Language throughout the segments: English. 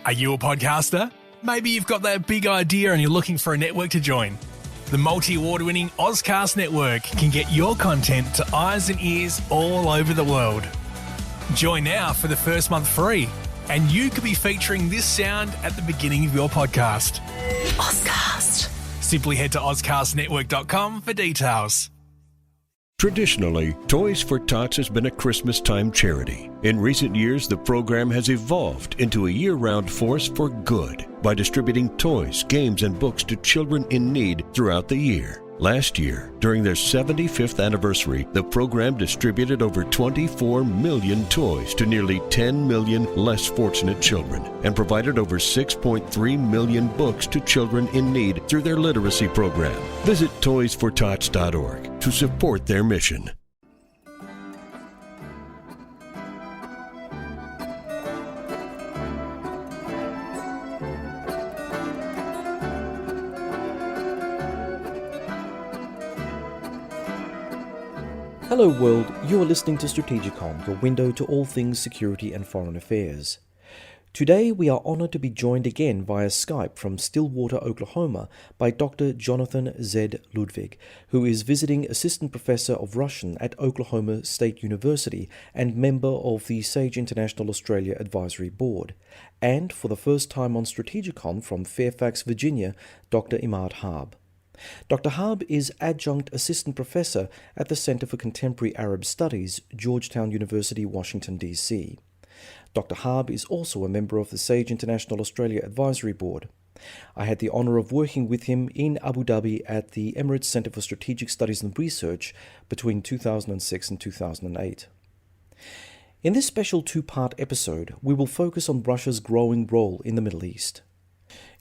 Are you a podcaster? Maybe you've got that big idea and you're looking for a network to join. The multi-award-winning Ozcast Network can get your content to eyes and ears all over the world. Join now for the first month free, and you could be featuring this sound at the beginning of your podcast. Ozcast. Simply head to ozcastnetwork.com for details. Traditionally, Toys for Tots has been a Christmas-time charity. In recent years, the program has evolved into a year-round force for good by distributing toys, games, and books to children in need throughout the year. Last year, during their 75th anniversary, the program distributed over 24 million toys to nearly 10 million less fortunate children and provided over 6.3 million books to children in need through their literacy program. Visit toysfortots.org to support their mission. Hello world, you are listening to STRATEGIKON, your window to all things security and foreign affairs. Today we are honoured to be joined again via Skype from Stillwater, Oklahoma by Dr. Jonathan Z. Ludwig, who is visiting Assistant Professor of Russian at Oklahoma State University and member of the SAGE International Australia Advisory Board, and for the first time on STRATEGIKON from Fairfax, Virginia, Dr. Imad Harb. Dr. Harb is Adjunct Assistant Professor at the Center for Contemporary Arab Studies, Georgetown University, Washington, D.C. Dr. Harb is also a member of the SAGE International Australia Advisory Board. I had the honour of working with him in Abu Dhabi at the Emirates Center for Strategic Studies and Research between 2006 and 2008. In this special two-part episode, we will focus on Russia's growing role in the Middle East.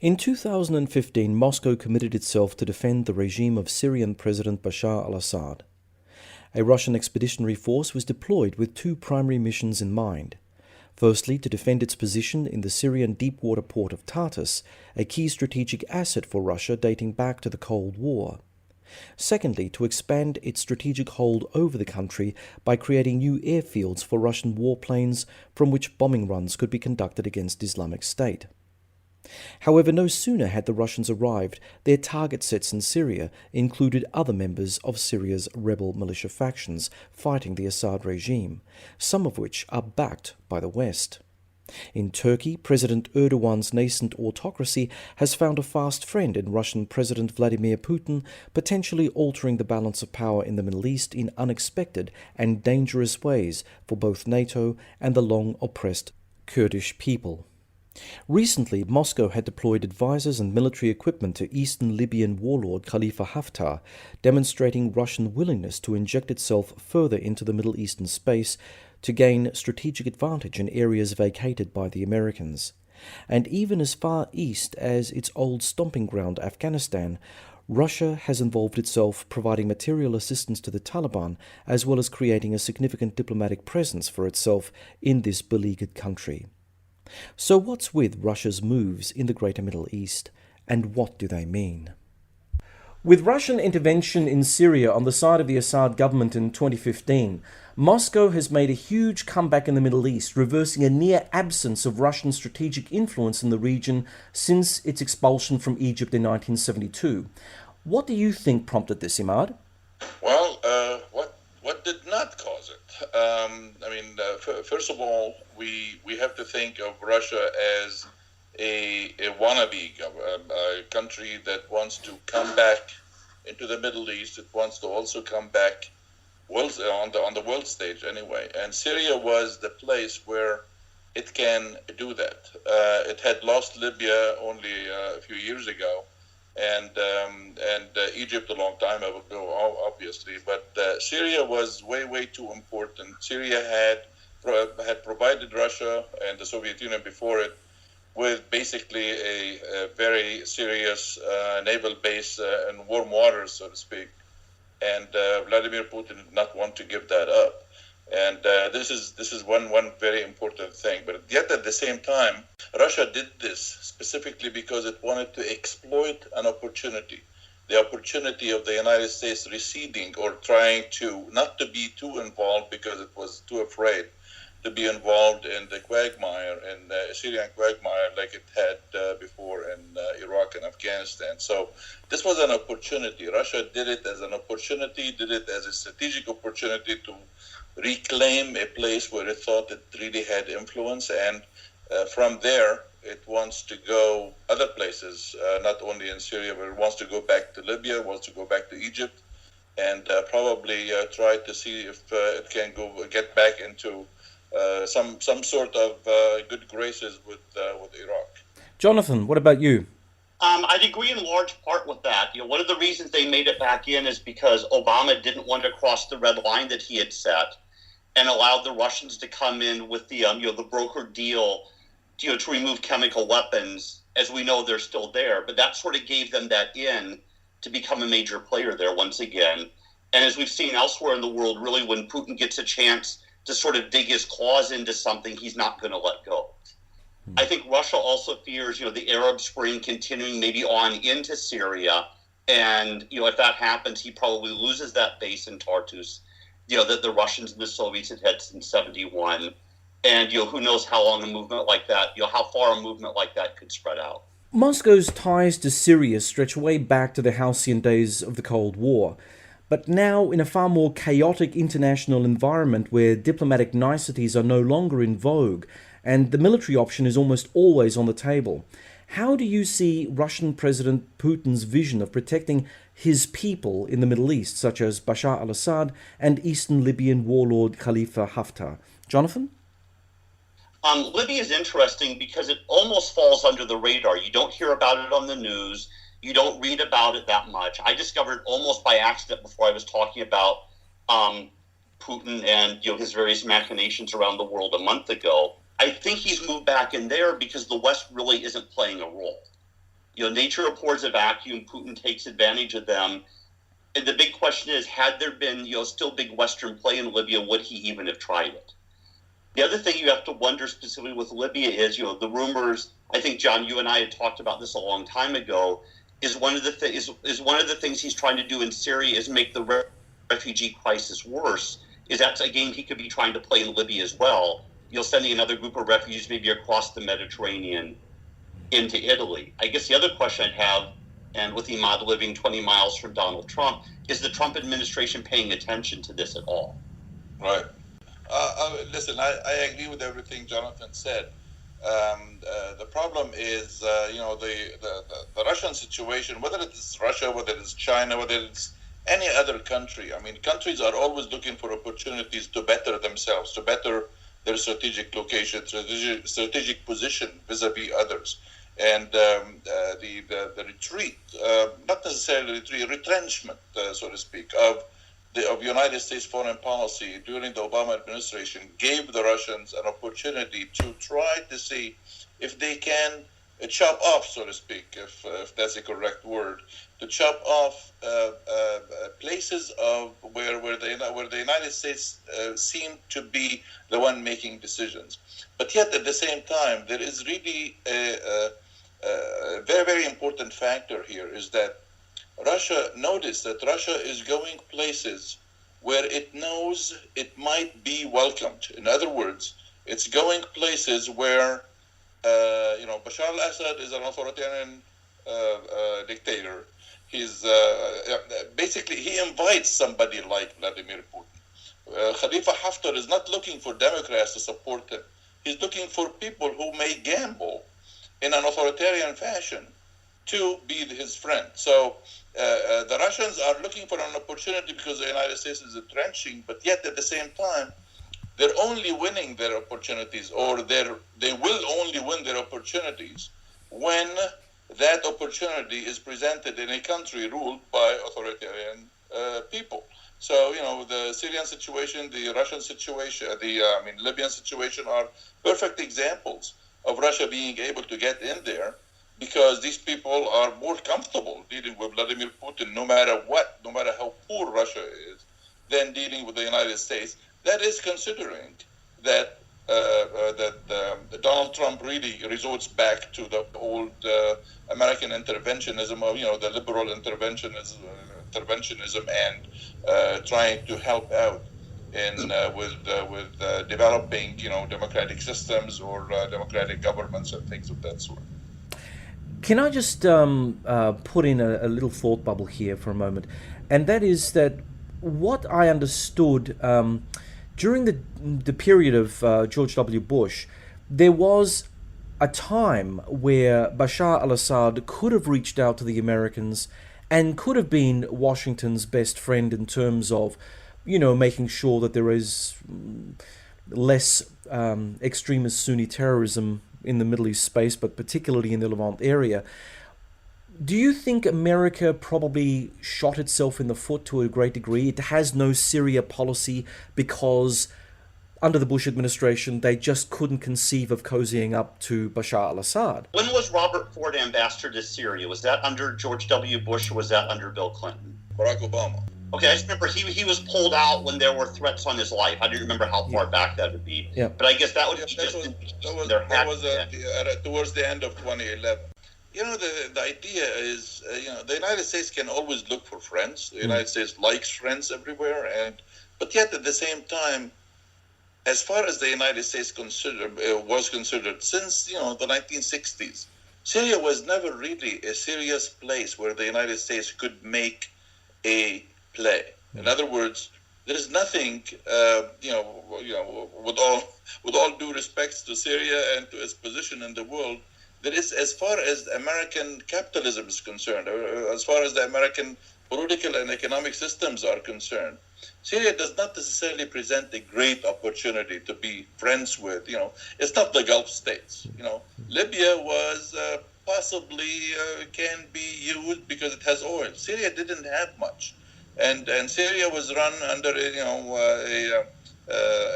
In 2015, Moscow committed itself to defend the regime of Syrian President Bashar al-Assad. A Russian expeditionary force was deployed with two primary missions in mind. Firstly, to defend its position in the Syrian deep-water port of Tartus, a key strategic asset for Russia dating back to the Cold War. Secondly, to expand its strategic hold over the country by creating new airfields for Russian warplanes from which bombing runs could be conducted against Islamic State. However, no sooner had the Russians arrived, their target sets in Syria included other members of Syria's rebel militia factions fighting the Assad regime, some of which are backed by the West. In Turkey, President Erdogan's nascent autocracy has found a fast friend in Russian President Vladimir Putin, potentially altering the balance of power in the Middle East in unexpected and dangerous ways for both NATO and the long-oppressed Kurdish people. Recently, Moscow had deployed advisors and military equipment to eastern Libyan warlord Khalifa Haftar, demonstrating Russian willingness to inject itself further into the Middle Eastern space to gain strategic advantage in areas vacated by the Americans. And even as far east as its old stomping ground, Afghanistan, Russia has involved itself providing material assistance to the Taliban as well as creating a significant diplomatic presence for itself in this beleaguered country. So what's with Russia's moves in the Greater Middle East, and what do they mean? With Russian intervention in Syria on the side of the Assad government in 2015, Moscow has made a huge comeback in the Middle East, reversing a near absence of Russian strategic influence in the region since its expulsion from Egypt in 1972. What do you think prompted this, Imad? Well, what did not cause it? First of all, we have to think of Russia as a wannabe a country that wants to come back into the Middle East. It wants to also come back on the world stage anyway. And Syria was the place where it can do that. It had lost Libya only a few years ago, and Egypt a long time ago, obviously. But Syria was way too important. Syria had provided Russia and the Soviet Union before it with basically a very serious naval base in warm waters, so to speak. And Vladimir Putin did not want to give that up. And this is one very important thing. But yet at the same time, Russia did this specifically because it wanted to exploit an opportunity. The opportunity of the United States receding or trying to not to be too involved because it was too afraid to be involved in the quagmire, in the Syrian quagmire, like it had before in Iraq and Afghanistan. So this was an opportunity. Russia did it as an opportunity, did it as a strategic opportunity to reclaim a place where it thought it really had influence. And from there, it wants to go other places, not only in Syria, but it wants to go back to Libya, wants to go back to Egypt, and probably try to see if it can get back into some sort of good graces with Iraq. Jonathan, what about you? I'd agree in large part with that. One of the reasons they made it back in is because Obama didn't want to cross the red line that he had set, and allowed the Russians to come in with the the brokered deal, to remove chemical weapons. As we know, they're still there, but that sort of gave them that in to become a major player there once again. And as we've seen elsewhere in the world, really, when Putin gets a chance to sort of dig his claws into something, he's not going to let go. I think Russia also fears, the Arab Spring continuing maybe on into Syria. And, if that happens, he probably loses that base in Tartus, that the Russians and the Soviets had had since 1971. And, who knows how long a movement like that, how far a movement like that could spread out. Moscow's ties to Syria stretch way back to the halcyon days of the Cold War. But now, in a far more chaotic international environment where diplomatic niceties are no longer in vogue, and the military option is almost always on the table, how do you see Russian President Putin's vision of protecting his people in the Middle East, such as Bashar al-Assad and Eastern Libyan warlord Khalifa Haftar? Jonathan? Libya is interesting because it almost falls under the radar. You don't hear about it on the news. You don't read about it that much. I discovered it almost by accident before I was talking about Putin and his various machinations around the world a month ago. I think he's moved back in there because the West really isn't playing a role. Nature abhors a vacuum. Putin takes advantage of them. And the big question is, had there been still big Western play in Libya, would he even have tried it? The other thing you have to wonder specifically with Libya is, the rumors. I think, John, you and I had talked about this a long time ago. Is one of the things he's trying to do in Syria is make the refugee crisis worse. Is that's a game he could be trying to play in Libya as well. Sending another group of refugees maybe across the Mediterranean into Italy. I guess the other question I'd have, and with Imad living 20 miles from Donald Trump, is the Trump administration paying attention to this at all? Right. Listen, I agree with everything Jonathan said. The problem is, the Russian situation, whether it's Russia, whether it's China, whether it's any other country. I mean, countries are always looking for opportunities to better themselves, to better their strategic location, strategic position vis-a-vis others. And the retreat, not necessarily retreat, retrenchment, so to speak, of United States foreign policy during the Obama administration gave the Russians an opportunity to try to see if they can chop off, so to speak, if that's a correct word, to chop off places of where the United States seemed to be the one making decisions. But yet, at the same time, there is really a very, very important factor here is that notice that Russia is going places where it knows it might be welcomed. In other words, it's going places where, Bashar al-Assad is an authoritarian dictator. He's basically, he invites somebody like Vladimir Putin. Khalifa Haftar is not looking for Democrats to support him. He's looking for people who may gamble in an authoritarian fashion to be his friend. So the Russians are looking for an opportunity because the United States is entrenching, but yet at the same time, they're only winning their opportunities, or they will only win their opportunities when that opportunity is presented in a country ruled by authoritarian people. So, the Syrian situation, the Russian situation, Libyan situation are perfect examples of Russia being able to get in there because these people are more comfortable dealing with Vladimir Putin no matter what, no matter how poor Russia is, than dealing with the United States. That is considering that Donald Trump really resorts back to the old American interventionism of, the liberal interventionism and trying to help out in with developing, democratic systems or democratic governments and things of that sort. Can I just put in a little thought bubble here for a moment? And that is that what I understood during the period of George W. Bush, there was a time where Bashar al-Assad could have reached out to the Americans and could have been Washington's best friend in terms of, making sure that there is less extremist Sunni terrorism in the Middle East space, but particularly in the Levant area. Do you think America probably shot itself in the foot to a great degree? It has no Syria policy because under the Bush administration, they just couldn't conceive of cozying up to Bashar al-Assad. When was Robert Ford ambassador to Syria? Was that under George W. Bush or was that under Bill Clinton? Barack Obama. Okay, I just remember he was pulled out when there were threats on his life. I didn't remember how far back that would be. Yeah. But I guess that would be that was towards the end of 2011. The idea is, the United States can always look for friends. The United States likes friends everywhere, but yet at the same time, as far as the United States was considered since the 1960s, Syria was never really a serious place where the United States could make a play. In other words, there is nothing, with all due respects to Syria and to its position in the world, there is, as far as American capitalism is concerned, or as far as the American political and economic systems are concerned, Syria does not necessarily present a great opportunity to be friends with. It's not the Gulf states. Libya was possibly can be used because it has oil. Syria didn't have much, and Syria was run under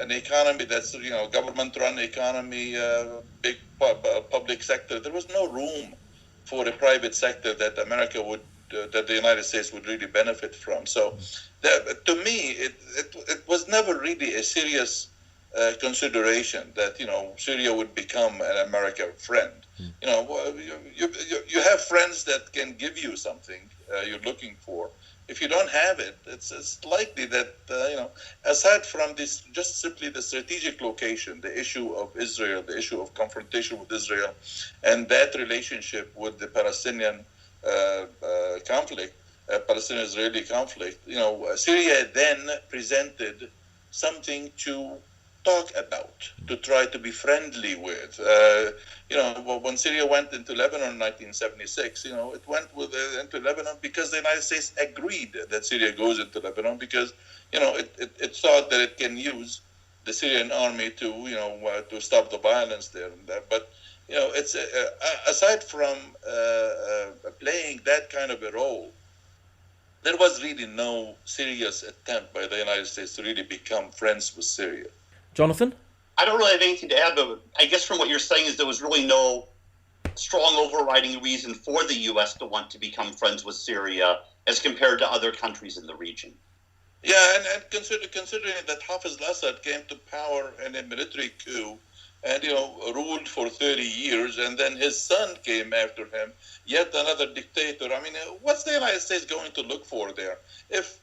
an economy that's government-run economy, big public sector. There was no room for a private sector that America would. That the United States would really benefit from. So, to me, it was never really a serious consideration that Syria would become an American friend. You have friends that can give you something you're looking for. If you don't have it, it's likely that aside from this, just simply the strategic location, the issue of Israel, the issue of confrontation with Israel, and that relationship with the Palestinian conflict, Palestinian-Israeli conflict, Syria then presented something to talk about, to try to be friendly with. When Syria went into Lebanon in 1976, it went into Lebanon because the United States agreed that Syria goes into Lebanon because, it thought that it can use the Syrian army to stop the violence there and that. But it's aside from playing that kind of a role, there was really no serious attempt by the United States to really become friends with Syria. Jonathan? I don't really have anything to add, but I guess from what you're saying is there was really no strong overriding reason for the U.S. to want to become friends with Syria as compared to other countries in the region. Yeah, and considering that Hafiz al-Assad came to power in a military coup and ruled for 30 years, and then his son came after him, yet another dictator. I mean, what's the United States going to look for there? If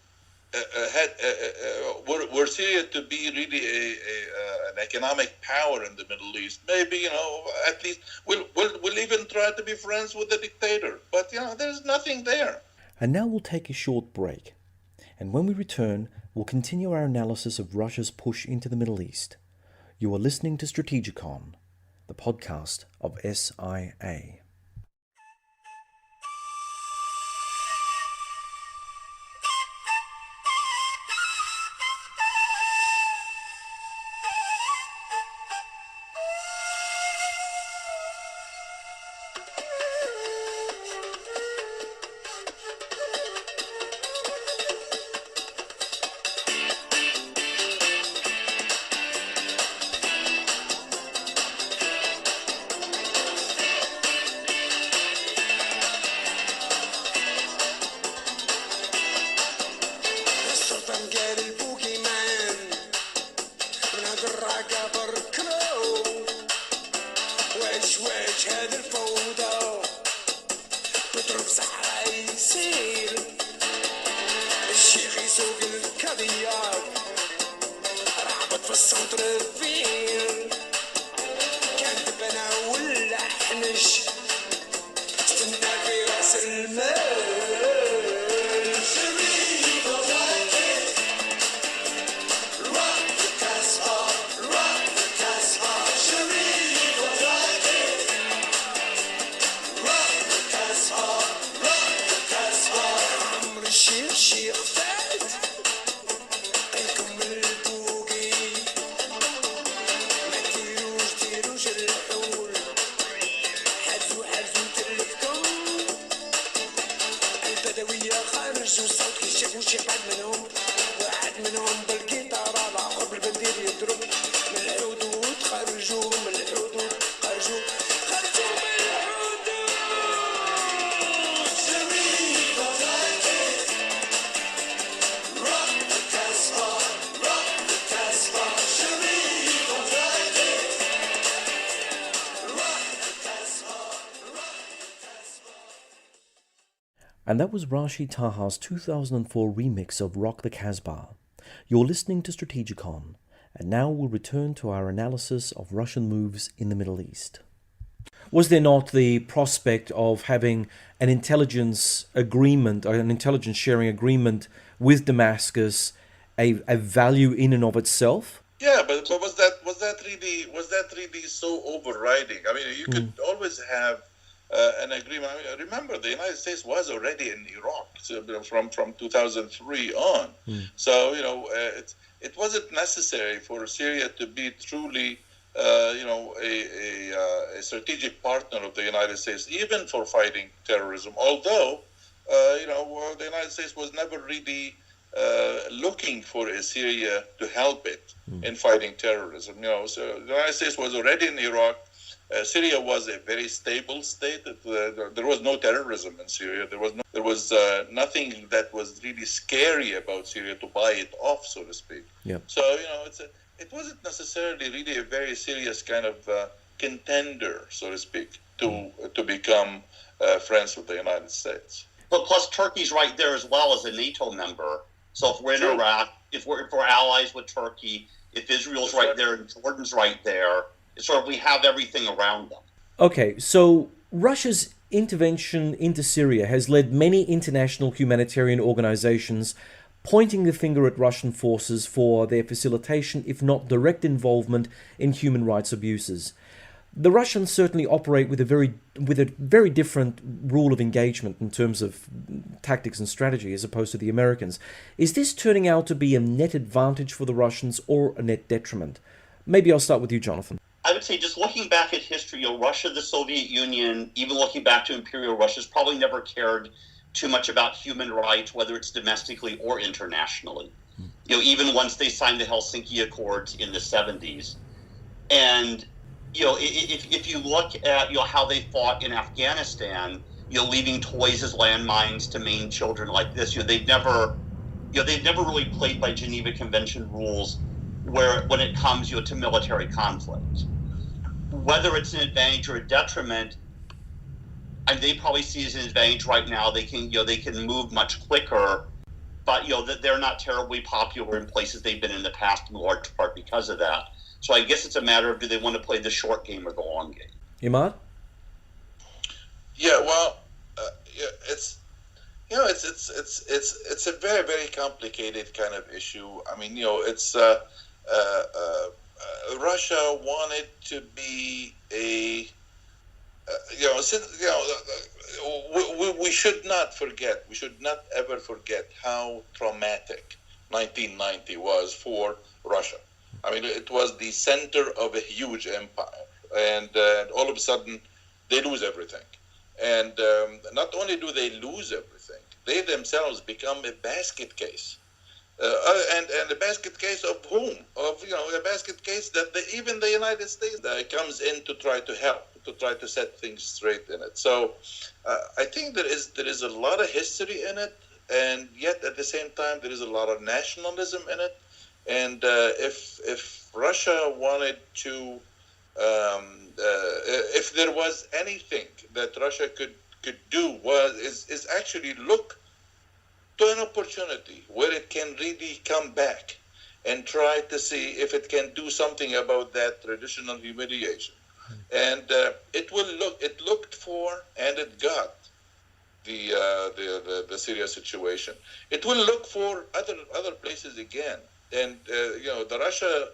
were Syria to be really an economic power in the Middle East, maybe at least we'll even try to be friends with the dictator. But there's nothing there. And now we'll take a short break, and when we return, we'll continue our analysis of Russia's push into the Middle East. You are listening to STRATEGIKON, the podcast of SIA. And that was Rashid Taha's 2004 remix of Rock the Casbah. You're listening to Strategikon, and now we'll return to our analysis of Russian moves in the Middle East. Was there not the prospect of having an intelligence agreement, or an intelligence sharing agreement with Damascus, a value in and of itself? Yeah, but was that really so overriding? I mean, you could always have an agreement. I mean, remember, the United States was already in Iraq from 2003 on. So it wasn't necessary for Syria to be truly a strategic partner of the United States, even for fighting terrorism. Although the United States was never really looking for Syria to help it in fighting terrorism. So the United States was already in Iraq. Syria was a very stable state. There was no terrorism in Syria. There was nothing that was really scary about Syria to buy it off, so to speak. Yep. So it wasn't necessarily really a very serious kind of contender, so to speak, to become friends with the United States. But plus, Turkey's right there as well as a NATO member. So if we're in Iraq, if we're allies with Turkey, if Israel's right there and Jordan's right there, it's sort of we have everything around them. Okay, so Russia's intervention into Syria has led many international humanitarian organizations pointing the finger at Russian forces for their facilitation, if not direct involvement in human rights abuses. The Russians certainly operate with a very different rule of engagement in terms of tactics and strategy as opposed to the Americans. Is this turning out to be a net advantage for the Russians or a net detriment? Maybe I'll start with you, Jonathan. I would say, just looking back at history, Russia, the Soviet Union, even looking back to Imperial Russia's probably never cared too much about human rights, whether it's domestically or internationally. Even once they signed the Helsinki Accords in the 70s. And if you look at how they fought in Afghanistan, leaving toys as landmines to maim children like this, they've never really played by Geneva Convention rules when it comes to military conflict. Whether it's an advantage or a detriment, and they probably see it as an advantage right now. They can move much quicker, but they're not terribly popular in places they've been in the past, in large part because of that. So I guess it's a matter of, do they want to play the short game or the long game? Imad? Yeah, well, it's a very, very complicated kind of issue. I mean, it's Russia wanted to be we should not forget. We should not ever forget how traumatic 1990 was for Russia. I mean, it was the center of a huge empire, and all of a sudden, they lose everything. And not only do they lose everything, they themselves become a basket case. And a basket case of whom? Of a basket case that even the United States comes in to try to help, to try to set things straight in it. So I think there is a lot of history in it, and yet at the same time there is a lot of nationalism in it. And if Russia wanted to, if there was anything that Russia could do is actually look to an opportunity where it can really come back and try to see if it can do something about that traditional humiliation. And it looked for, and it got the Syria situation. It will look for other places again. And the Russia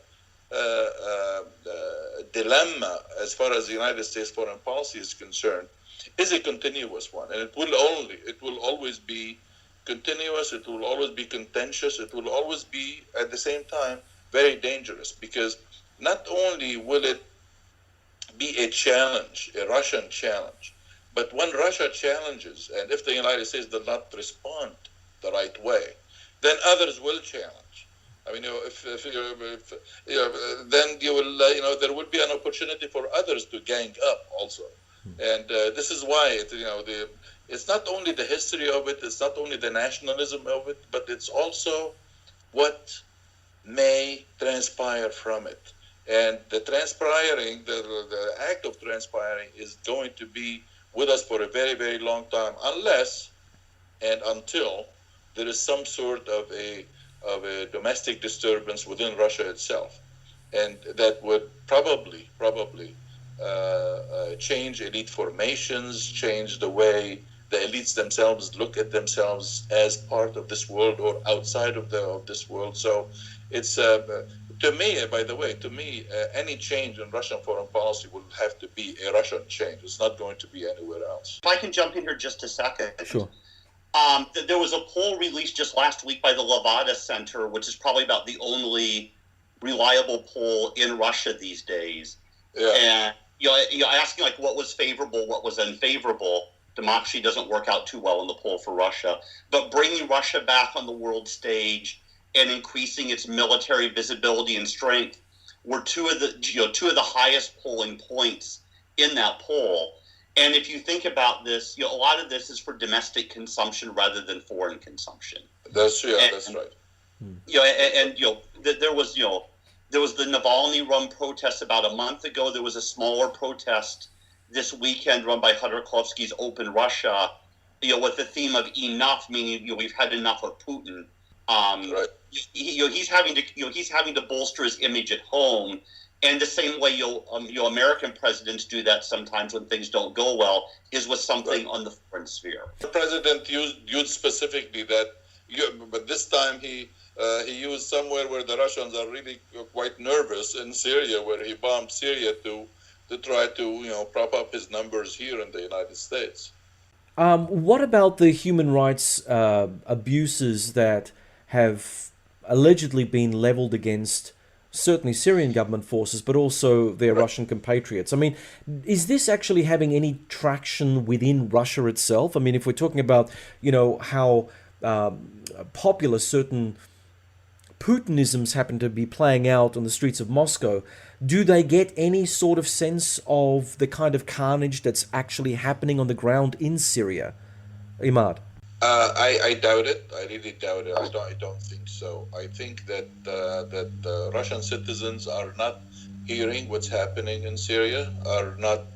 dilemma, as far as the United States foreign policy is concerned, is a continuous one, and it will always be continuous. It will always be contentious. It will always be, at the same time, very dangerous, because not only will it be a challenge, a Russian challenge, but when Russia challenges, and if the United States does not respond the right way, then others will challenge. I mean, then you will, there will be an opportunity for others to gang up also. And this is why it's not only the history of it, it's not only the nationalism of it, but it's also what may transpire from it. And the transpiring, the act of transpiring is going to be with us for a very, very long time, unless and until there is some sort of a domestic disturbance within Russia itself. And that would probably change elite formations, change the way the elites themselves look at themselves as part of this world or outside of this world. So it's, to me, any change in Russian foreign policy will have to be a Russian change. It's not going to be anywhere else. If I can jump in here just a second. Sure. There was a poll released just last week by the Levada Center, which is probably about the only reliable poll in Russia these days. Yeah. And asking like what was favorable, what was unfavorable. Democracy doesn't work out too well in the poll for Russia, but bringing Russia back on the world stage and increasing its military visibility and strength were two of the highest polling points in that poll. And if you think about this, a lot of this is for domestic consumption rather than foreign consumption. That's right. There was the Navalny run protest about a month ago. There was a smaller protest this weekend run by Khodorkovsky's Open Russia, with the theme of enough, meaning we've had enough of Putin. Right. He's having to bolster his image at home, and the same way American presidents do that sometimes when things don't go well is with something on the foreign sphere. The president used specifically that, but this time he used somewhere where the Russians are really quite nervous in Syria, where he bombed Syria to try to prop up his numbers here in the United States. What about the human rights abuses that have allegedly been leveled against certainly Syrian government forces, but also their Russian compatriots? I mean, is this actually having any traction within Russia itself? I mean, if we're talking about, how popular certain Putinisms happen to be playing out on the streets of Moscow, do they get any sort of sense of the kind of carnage that's actually happening on the ground in Syria? Imad? I doubt it. I really doubt it. I don't think so. I think that Russian citizens are not hearing what's happening in Syria, not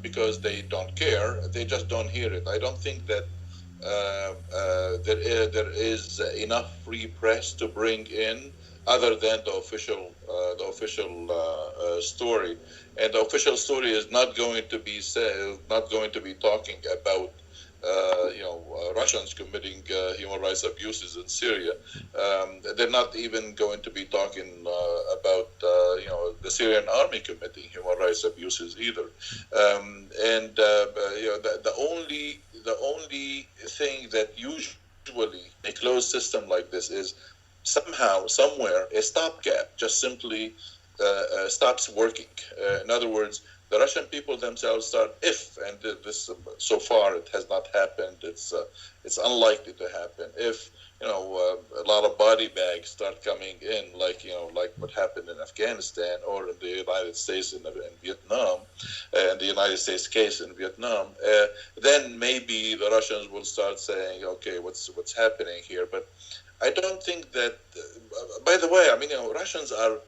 because they don't care. They just don't hear it. I don't think that there is enough free press to bring in, other than the official story. And the official story is not going to be talking about Russians committing human rights abuses in Syria. They're not even going to be talking about the Syrian army committing human rights abuses either. The only thing that usually a closed system like this is somehow, somewhere, a stopgap just simply stops working. In other words, the Russian people themselves start, and this so far it has not happened. It's unlikely to happen. If a lot of body bags start coming in, like what happened in Afghanistan or in the United States in Vietnam, in the United States case in Vietnam, then maybe the Russians will start saying, okay, what's happening here? But I don't think that. By the way, Russians are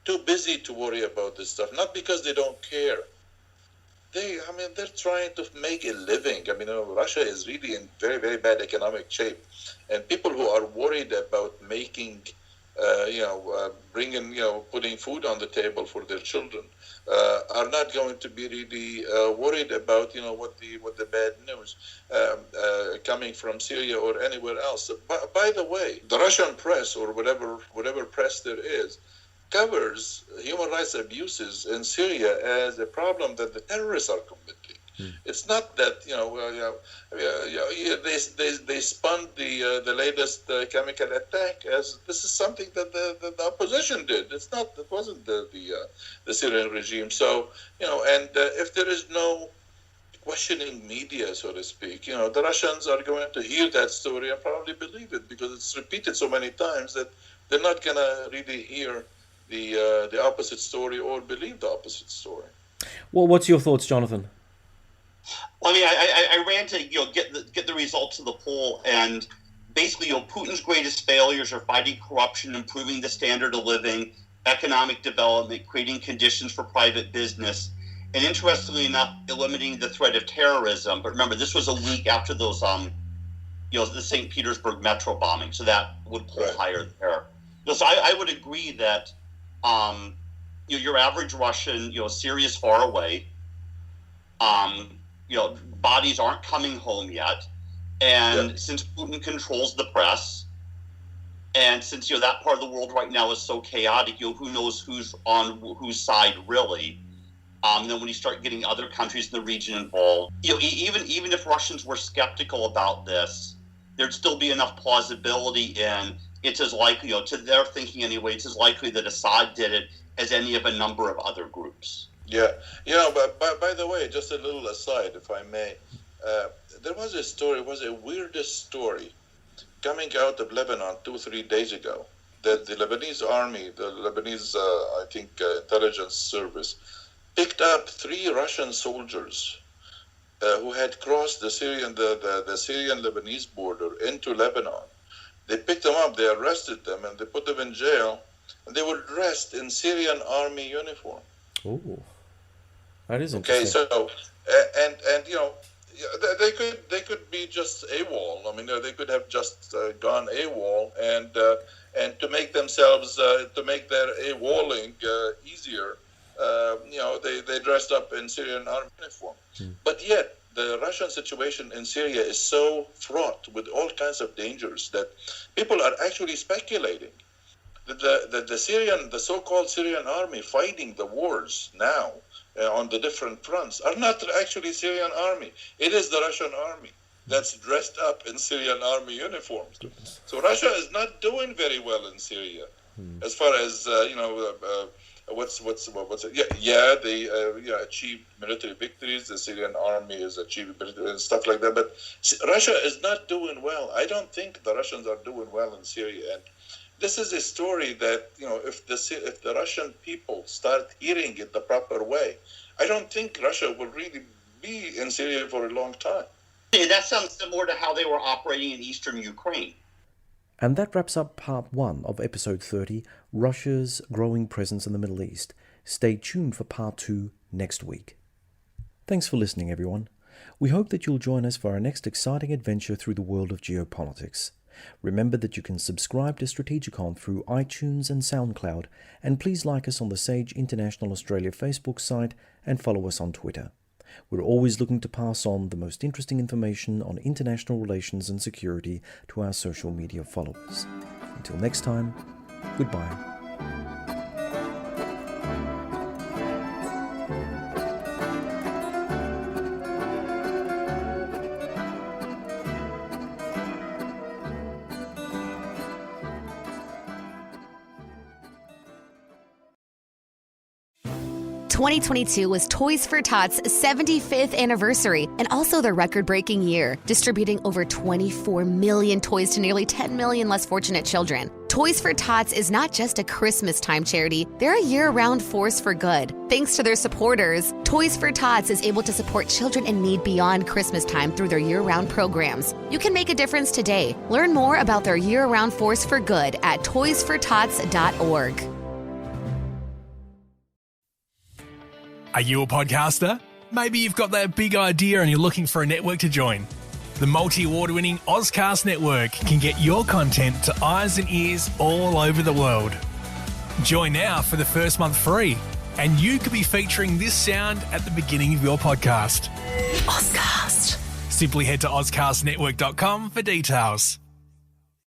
too busy to worry about this stuff. Not because they don't care. They're trying to make a living. Russia is really in very, very bad economic shape, and people who are worried about making bringing, putting food on the table for their children, are not going to be really worried about, what the bad news coming from Syria or anywhere else. By the way, the Russian press, or whatever press there is, covers human rights abuses in Syria as a problem that the terrorists are committing. It's not that they spun the latest chemical attack as this is something that the opposition did. It wasn't the Syrian regime. So and if there is no questioning media, so to speak, the Russians are going to hear that story and probably believe it because it's repeated so many times that they're not going to really hear the opposite story or believe the opposite story. Well, what's your thoughts, Jonathan? Well, I mean, I ran to get the results of the poll, and basically, Putin's greatest failures are fighting corruption, improving the standard of living, economic development, creating conditions for private business, and interestingly enough, eliminating the threat of terrorism. But remember, this was a week after those, the St. Petersburg metro bombing, so that would poll higher there. So I would agree that, your average Russian, Syria's far away. Bodies aren't coming home yet. And since Putin controls the press, and since, that part of the world right now is so chaotic, who knows who's on whose side really. Then when you start getting other countries in the region involved, even if Russians were skeptical about this, there'd still be enough plausibility in it's as likely, to their thinking anyway, it's as likely that Assad did it as any of a number of other groups. Yeah, but by the way, just a little aside, if I may, there was a story, it was a weirdest story coming out of Lebanon 2-3 days ago, that the Lebanese army, the Lebanese, intelligence service, picked up 3 Russian soldiers who had crossed the Syrian-Lebanese border into Lebanon. They picked them up, they arrested them, and they put them in jail, and they were dressed in Syrian army uniform. Oh, that is interesting. Okay, so they could be just AWOL. I mean, they could have just gone AWOL, and to make themselves to make their AWOLing easier, they dressed up in Syrian army uniform. But yet, the Russian situation in Syria is so fraught with all kinds of dangers that people are actually speculating that the so-called Syrian army fighting the wars now on the different fronts are not actually Syrian army. It is the Russian army that's dressed up in Syrian army uniforms. So Russia is not doing very well in Syria, as far as they achieved military victories. The Syrian army is achieving military and stuff like that. But Russia is not doing well. I don't think the Russians are doing well in Syria. And this is a story that, if the Russian people start hearing it the proper way, I don't think Russia will really be in Syria for a long time. Yeah, that sounds similar to how they were operating in eastern Ukraine. And that wraps up part 1 of episode 30, Russia's growing presence in the Middle East. Stay tuned for part 2 next week. Thanks for listening, everyone. We hope that you'll join us for our next exciting adventure through the world of geopolitics. Remember that you can subscribe to STRATEGIKON through iTunes and SoundCloud, and please like us on the Sage International Australia Facebook site and follow us on Twitter. We're always looking to pass on the most interesting information on international relations and security to our social media followers. Until next time, goodbye. 2022 was Toys for Tots' 75th anniversary and also their record-breaking year, distributing over 24 million toys to nearly 10 million less fortunate children. Toys for Tots is not just a Christmas-time charity, they're a year-round force for good. Thanks to their supporters, Toys for Tots is able to support children in need beyond Christmas time through their year-round programs. You can make a difference today. Learn more about their year-round force for good at toysfortots.org. Are you a podcaster? Maybe you've got that big idea and you're looking for a network to join. The multi-award-winning Ozcast network can get your content to eyes and ears all over the world. Join now for the first month free, and you could be featuring this sound at the beginning of your podcast. Ozcast. Simply head to ozcastnetwork.com for details.